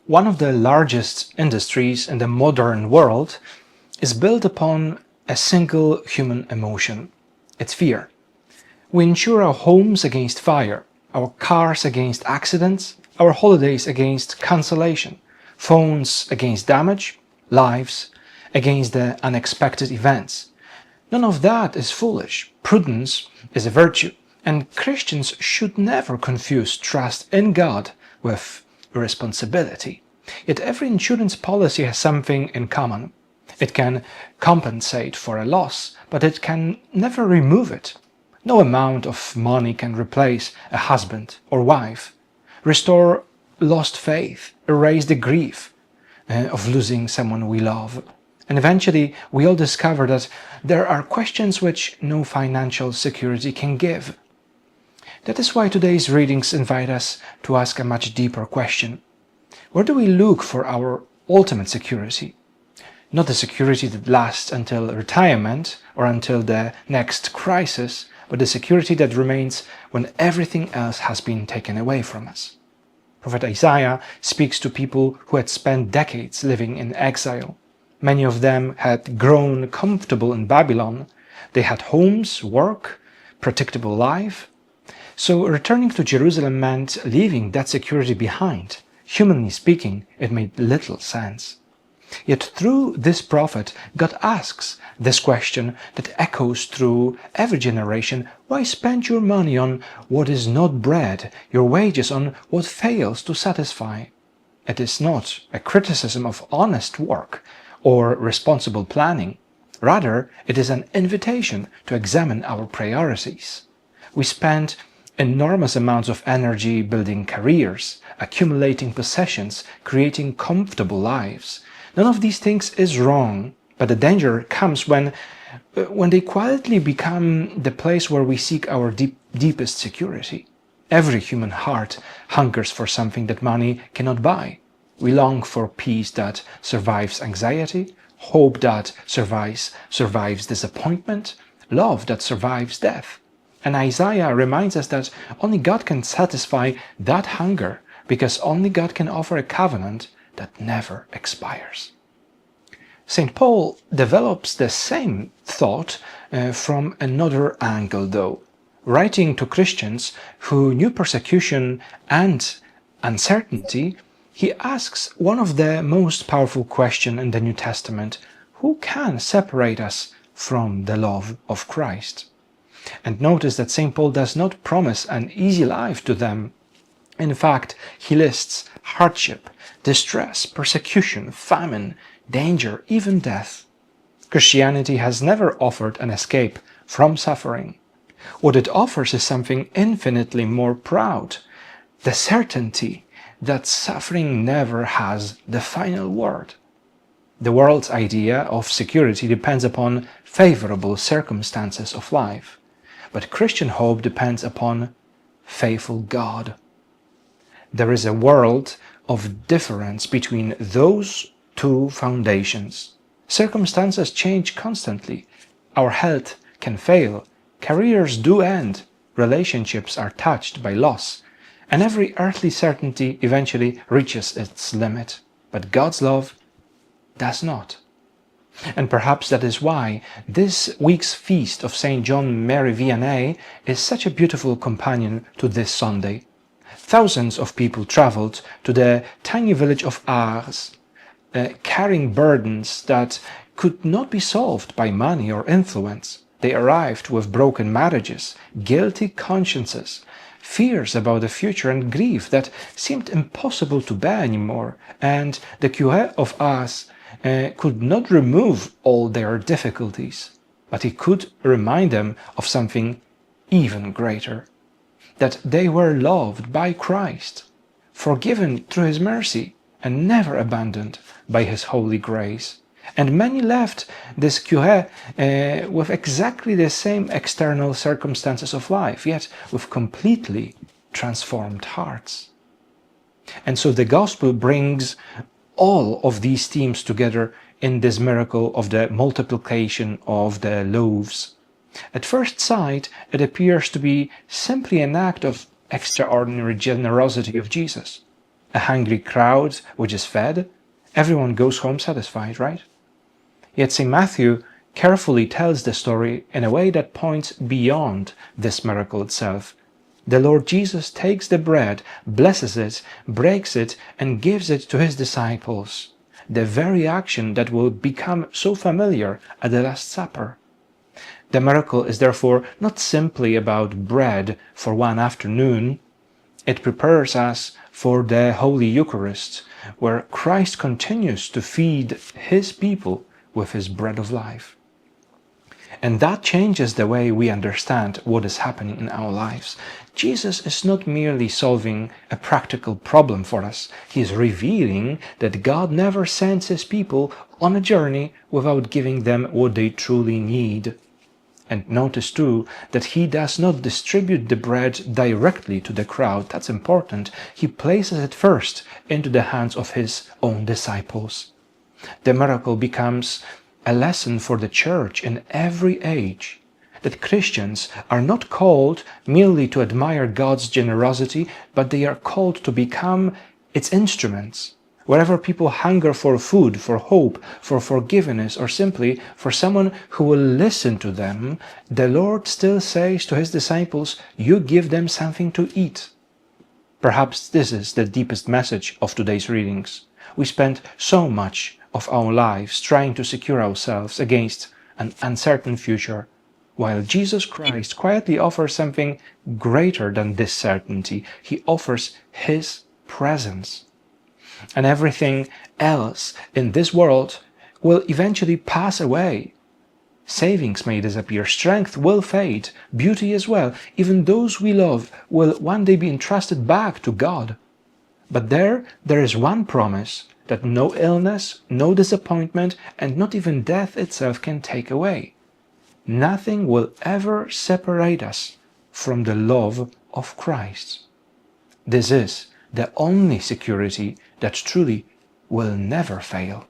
One of the largest industries in the modern world is built upon a single human emotion. It's fear. We insure our homes against fire, our cars against accidents, our holidays against cancellation, phones against damage, lives against the unexpected events. None of that is foolish. Prudence is a virtue, and Christians should never confuse trust in God with responsibility. Yet every insurance policy has something in common. It can compensate for a loss, but it can never remove it. No amount of money can replace a husband or wife, restore lost faith, erase the grief of losing someone we love. And eventually we all discover that there are questions which no financial security can give. That is why today's readings invite us to ask a much deeper question. Where do we look for our ultimate security? Not the security that lasts until retirement or until the next crisis, but the security that remains when everything else has been taken away from us. Prophet Isaiah speaks to people who had spent decades living in exile. Many of them had grown comfortable in Babylon. They had homes, work, predictable life. So returning to Jerusalem meant leaving that security behind. Humanly speaking, it made little sense. Yet through this prophet, God asks this question that echoes through every generation: why spend your money on what is not bread, your wages on what fails to satisfy? It is not a criticism of honest work or responsible planning. Rather, it is an invitation to examine our priorities. We spend enormous amounts of energy building careers, accumulating possessions, creating comfortable lives. None of these things is wrong, but the danger comes when they quietly become the place where we seek our deepest security. Every human heart hungers for something that money cannot buy. We long for peace that survives anxiety, hope that survives disappointment, love that survives death. And Isaiah reminds us that only God can satisfy that hunger, because only God can offer a covenant that never expires. St. Paul develops the same thought from another angle though. Writing to Christians who knew persecution and uncertainty, he asks one of the most powerful questions in the New Testament: who can separate us from the love of Christ? And notice that St. Paul does not promise an easy life to them. In fact, he lists hardship, distress, persecution, famine, danger, even death. Christianity has never offered an escape from suffering. What it offers is something infinitely more proud: the certainty that suffering never has the final word. The world's idea of security depends upon favorable circumstances of life, but Christian hope depends upon faithful God. There is a world of difference between those two foundations. Circumstances change constantly. Our health can fail, careers do end, relationships are touched by loss, and every earthly certainty eventually reaches its limit. But God's love does not. And perhaps that is why this week's feast of St John Mary Vianney is such a beautiful companion to this Sunday. Thousands of people traveled to the tiny village of Ars, carrying burdens that could not be solved by money or influence. They arrived with broken marriages, guilty consciences, fears about the future, and grief that seemed impossible to bear anymore. And the curé of Ars could not remove all their difficulties, but he could remind them of something even greater: that they were loved by Christ, forgiven through his mercy, and never abandoned by his holy grace. And many left this curé with exactly the same external circumstances of life, yet with completely transformed hearts. And so the Gospel brings all of these themes together in this miracle of the multiplication of the loaves. At first sight, it appears to be simply an act of extraordinary generosity of Jesus. a hungry crowd which is fed, everyone goes home satisfied, right? Yet St. Matthew carefully tells the story in a way that points beyond this miracle itself. The Lord Jesus takes the bread, blesses it, breaks it, and gives it to his disciples. The very action that will become so familiar at the Last Supper. The miracle is therefore not simply about bread for one afternoon. It prepares us for the Holy Eucharist, where Christ continues to feed his people with his bread of life. And that changes the way we understand what is happening in our lives. Jesus is not merely solving a practical problem for us. He is revealing that God never sends his people on a journey without giving them what they truly need. And notice too that he does not distribute the bread directly to the crowd. That's important. He places it first into the hands of his own disciples. The miracle becomes a lesson for the Church in every age, that Christians are not called merely to admire God's generosity, but they are called to become its instruments. Wherever people hunger for food, for hope, for forgiveness, or simply for someone who will listen to them, the Lord still says to his disciples, "You give them something to eat." Perhaps this is the deepest message of today's readings. We spend so much of our lives trying to secure ourselves against an uncertain future, while Jesus Christ quietly offers something greater than this certainty. He offers his presence. And everything else in this world will eventually pass away. Savings may disappear, strength will fade, beauty as well. Even those we love will one day be entrusted back to God. But there is one promise that no illness, no disappointment, and not even death itself can take away. Nothing will ever separate us from the love of Christ. This is the only security that truly will never fail.